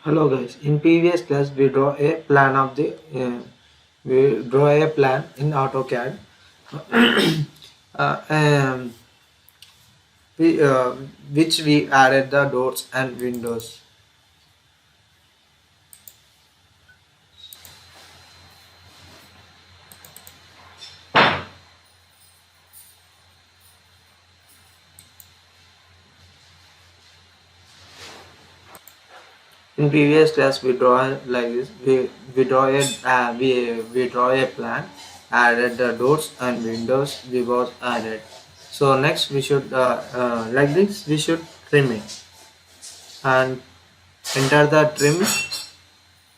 Hello guys. In previous class we draw a plan of the we draw a plan in AutoCAD. uh, um, we, which we added the doors and windows. In previous class we draw like this. We draw a we draw a plan, added the doors and windows. We was added. So next we should like this. We should trim it and enter the trim,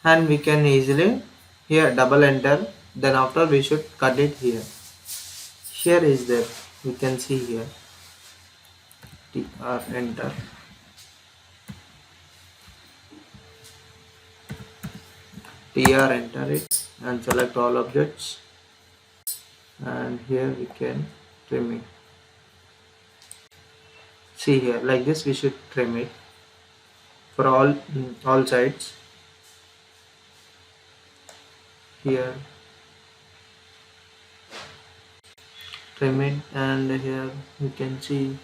and we can easily here double enter. Then after we should cut it here. Here is there. We can see here. TR enter. TR enter it and select all objects. And here we can trim it. See here, like this we should trim it for all sides. Here trim it, and here we can see.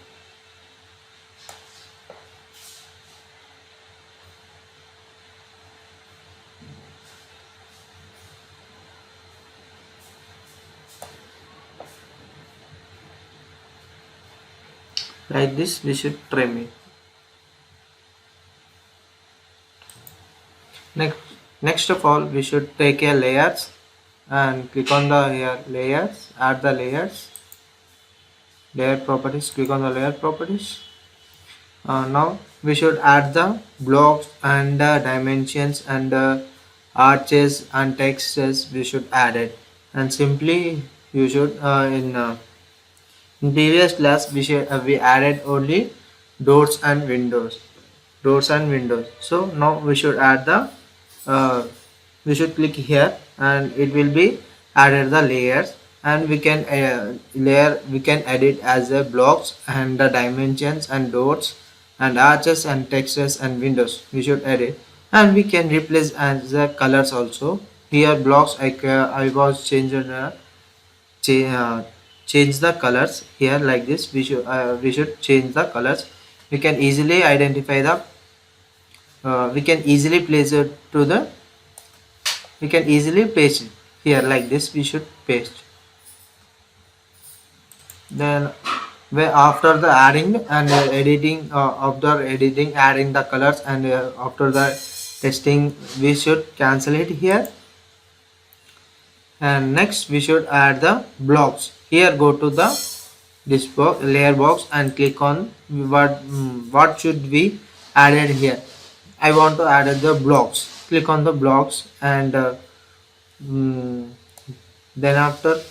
Like this we should trim it. Next of all, we should take a layers and click on the here layers, add the layers, layer properties, click on the layer properties. Now we should add the blocks and the dimensions and the arches and textures we should add it. And simply you should in previous class we added only doors and windows. So now we should add the uh, we should click here and it will be added the layers, and we can we can edit as the blocks and the dimensions and doors and arches and textures and windows we should edit, and we can replace as the colors also. Here blocks I was changing cha- uh, change the colors here like this. We should change the colors. We can easily identify the we can easily place it to the we can easily paste it here like this. We should paste. Then where after the adding and editing after editing adding the colors and after the testing we should cancel it here. And next we should add the blocks. Here go to the this box, layer box, and click on what should be added here. I want to add the blocks. Click on the blocks, and mm, then after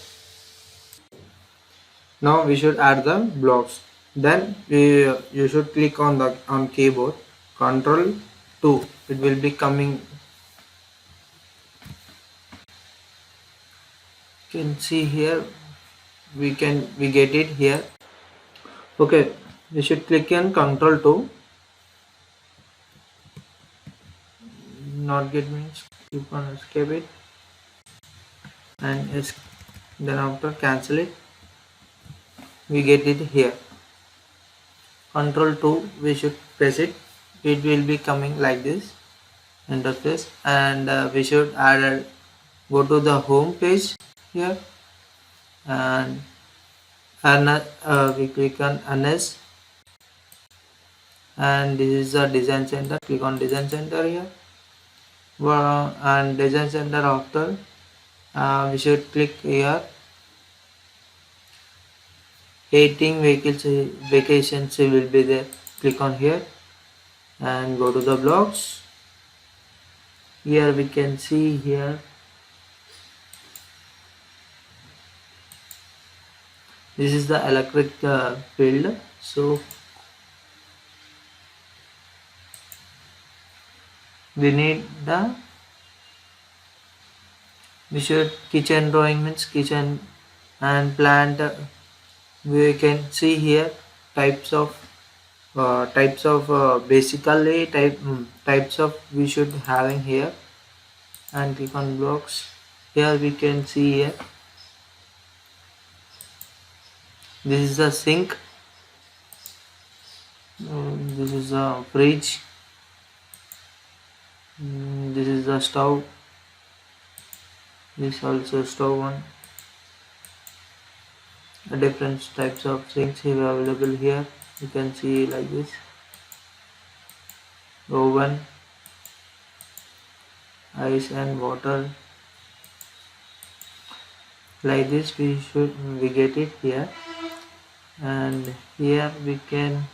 now we should add the blocks. Then you should click on the keyboard Control 2. It will be coming. You can see here. We get it here. Okay, we should click on Control 2. Not get means keep on escape it, and then after cancel it. We get it here. Control 2 we should press it. It will be coming like this interface, and we should add go to the home page here, and we click on NS, and this is the design center. Click on design center here. And design center after we should click here 18 vehicles vacations will be there. Click on here and go to the blocks. Here we can see here this is the electric field. So we need the we should kitchen drawing means kitchen and plant. We can see here types of types of basically types of we should having here, and click on blocks. Here we can see here this is a sink, this is a fridge, this is the stove, this also stove one. Different types of sinks here available here. You can see like this oven, ice and water. Like this we get it here, and here we can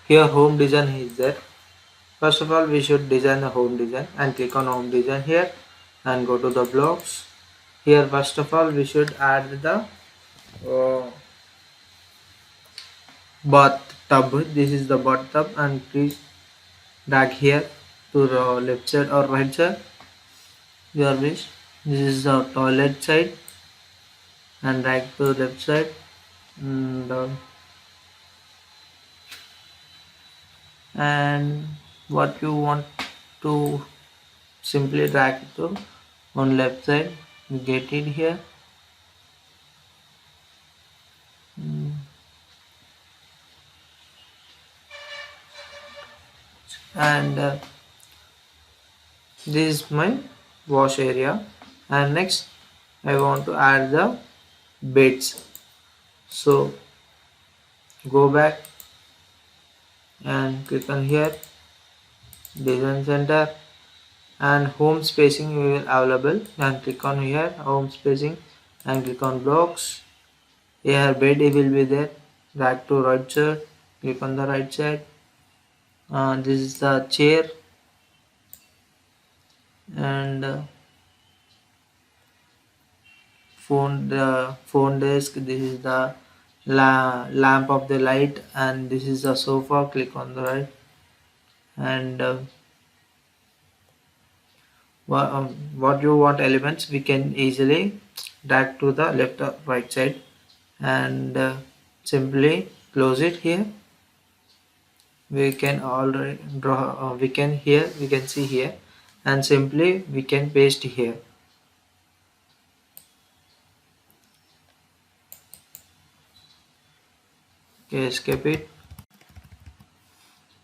here home design is there. First of all we should design the home design, and click on home design here and go to the blocks. Here first of all we should add the bathtub. This is the bathtub, and please drag here to the left side or right side, your wish. This is the toilet side, and drag to left side, down. And what you want to simply drag it to on left side, you get it here. And this is my wash area, and next I want to add the beds. So go back and click on here, design center, and home spacing will available, and click on here home spacing and click on blocks. Here bed will be there, drag to right side, click on the right side. This is the chair, and phone desk. This is the lamp of the light, and this is the sofa. Click on the right, and what you want elements we can easily drag to the left or right side, and simply close it here. We can already draw, we can see here, and simply we can paste here. Okay, escape it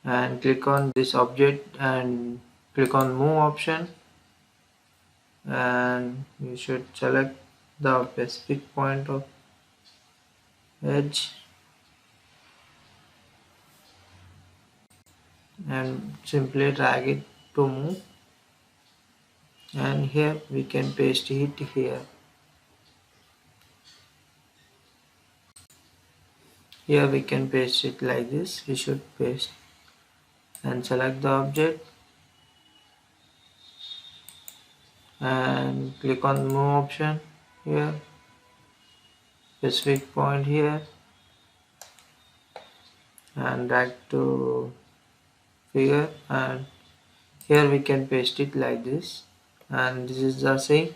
and click on this object and click on move option, and you should select the specific point of edge and simply drag it to move, and here we can paste it here. Here we can paste it like this. We should paste and select the object and click on move option here, specific point here, and drag to figure, and here we can paste it like this, and this is the same.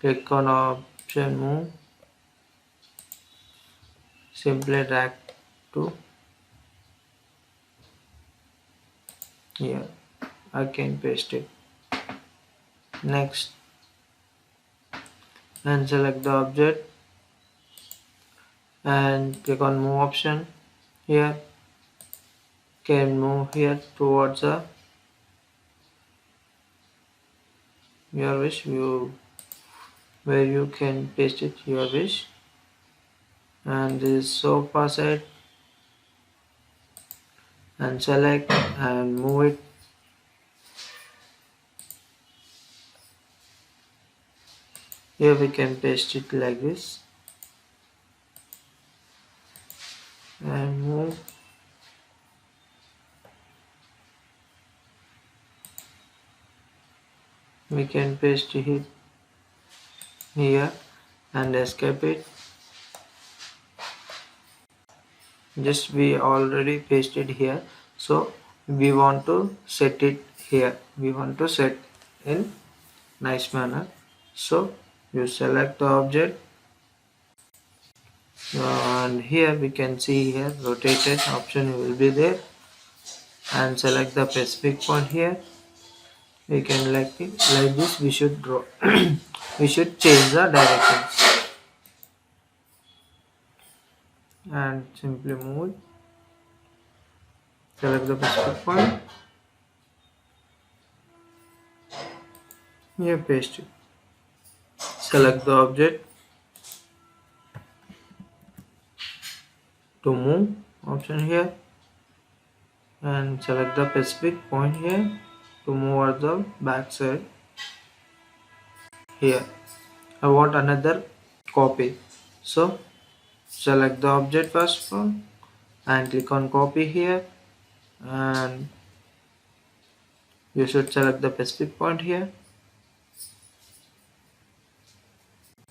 Click on option move, simply drag to here. I can paste it. Next, and select the object and click on move option here. Can move here towards your wish view, where you can paste it your wish, and this is sofa set, and select and move it. Here we can paste it like this and move. We can paste it here and escape it. Just we already pasted here, so we want to set it here. We want to set in nice manner, So you select the object, and here we can see here rotated option will be there, and select the specific point here. We can like it like this. We should draw. We should change the directions and simply move it. Select the specific point. Here paste it. Select the object to move option here, and select the specific point here to move at the back side. Here I want another copy, so select the object first of all and click on copy here, and you should select the specific point here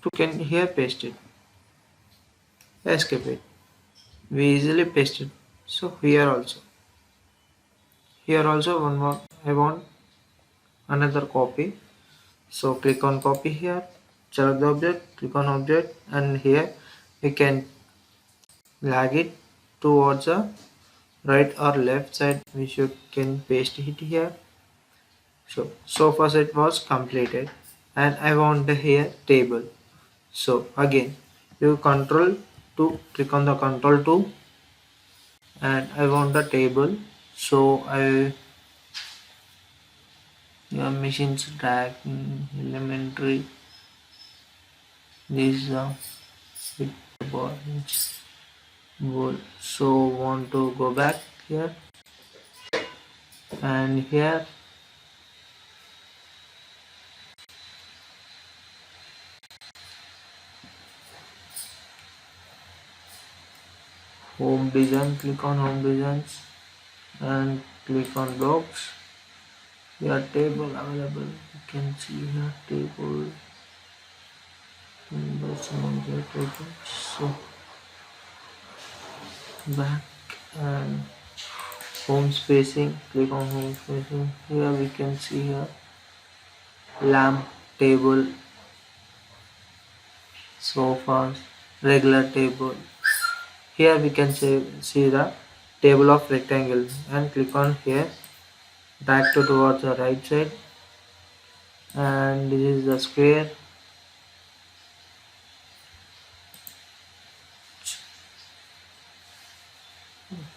to can here paste it. Escape it. We easily paste it. So here also one more I want another copy, so click on copy here, select the object, click on object, and here we can drag it towards the right or left side. We should can paste it here. So far it was completed, and I want the here table. So again you control to click on the control 2, and I want the table. So I machines drag elementary. This is a bit board. So want to go back here, and here home design, click on home designs and click on blocks. Here table available, you can see here table and this one here table. So back and home spacing, click on home spacing. Here we can see here lamp table, sofas, regular table. Here we can see the table of rectangle, and click on here, drag to towards the right side, and this is the square.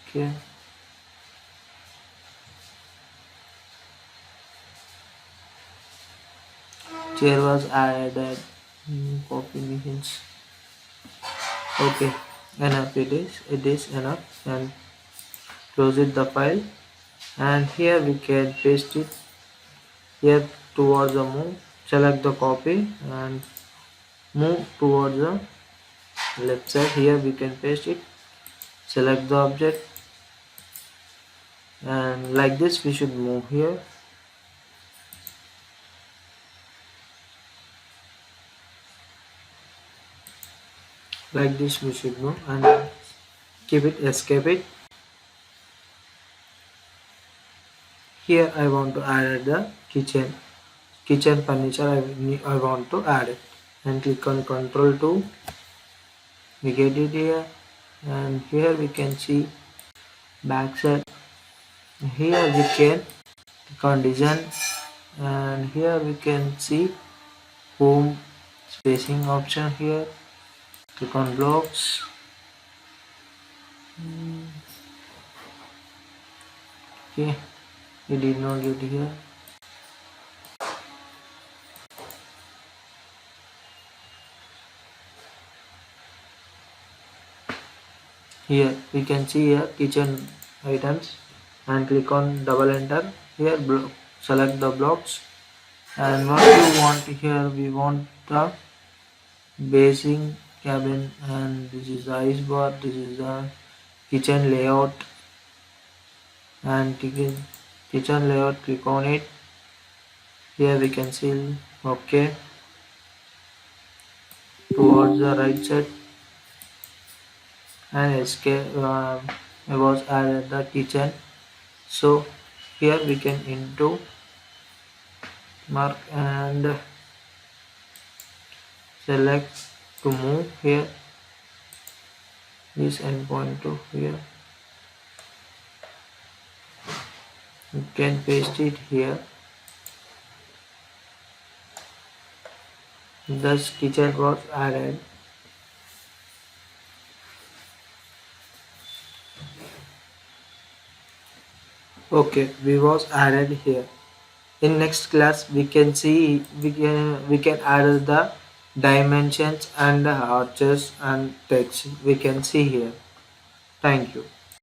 Okay, chair was added. Copy machines. Okay, enough it is enough, and close it the file, and here we can paste it here towards the move. Select the copy and move towards the left side. Here we can paste it. Select the object, and like this we should move here. Like this we should move, and keep it, escape it. Here I want to add the kitchen furniture. I want to add it, and click on control 2. We get it here, and here we can see backside. Here we can click on design, and here we can see home spacing option here. Click on blocks. Okay, we did not get here. Here we can see here kitchen items, and click on double enter. Here select the blocks, and what you want here, we want the basing cabin, and this is the ice bar, this is the kitchen layout, and kitchen layout, click on it. Here we can see okay towards the right side, and escape. I was at the kitchen, so here we can into mark, and select to move here this endpoint to here. You can paste it here. Thus teacher was added. Okay, we was added here. In next class we can see we can add the dimensions and the arches and text we can see here. Thank you.